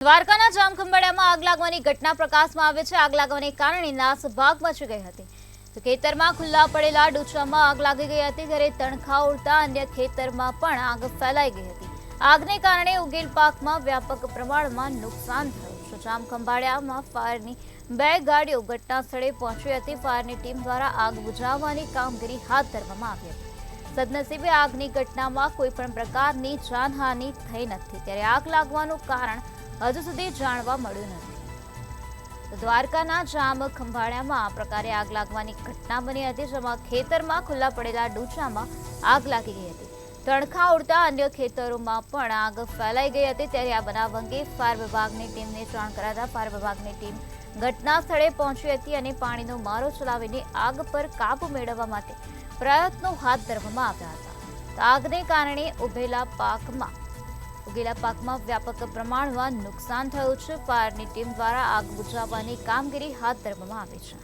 દ્વારકાના જામખંભાળિયામાં આગ લાગવાની ઘટના પ્રકાશમાં આવે છે। આગ લાગવાને કારણે નાસભાગ મચી ગઈ હતી। તો ખેતરમાં ખુલ્લા પડેલા ડૂચામાં આગ લાગી ગઈ હતી, ત્યારે તણખા ઉડતા અન્ય ખેતરમાં પણ આગ ફેલાઈ ગઈ હતી। આગને કારણે ઉગેલ પાકમાં વ્યાપક પ્રમાણમાં નુકસાન થયું છે। જામખંભાળિયામાં ફાયરની 2 ગાડીઓ ઘટના સ્થળે પહોંચી હતી। ફાયરની ટીમ દ્વારા આગ બુઝાવવાની કામગીરી હાથ ધરવામાં આવી હતી। સદનસીબે આગની ઘટનામાં કોઈ પણ પ્રકારની જાનહાનિ થઈ નથી, ત્યારે આગ લાગવાનું કારણ હજુ સુધી જાણવા મળ્યું નથી। દ્વારકાના જામખંભાળિયામાં આ પ્રકારે આગ લાગવાની ઘટના બની હતી, જેમાં ખેતરમાં ખુલ્લા પડેલા ડૂચામાં આગ લાગી ગઈ હતી। તણખા ઉડતા અન્ય ખેતરોમાં પણ આગ ફેલાઈ ગઈ હતી, ત્યારે આ બનાવ અંગે ફાયર વિભાગની ટીમને જાણ કરાતા ફાયર વિભાગની ટીમ ઘટના સ્થળે પહોંચી હતી અને પાણીનો મારો ચલાવીને આગ પર કાબુ મેળવવા માટે પ્રયત્નો હાથ ધરવામાં આવ્યા હતા। તો આગને કારણે ઉગેલા પાકમાં વ્યાપક પ્રમાણમાં નુકસાન થયું છે। ફાયરની ટીમ દ્વારા આગ બુઝાવવાની કામગીરી હાથ ધરવામાં આવી છે।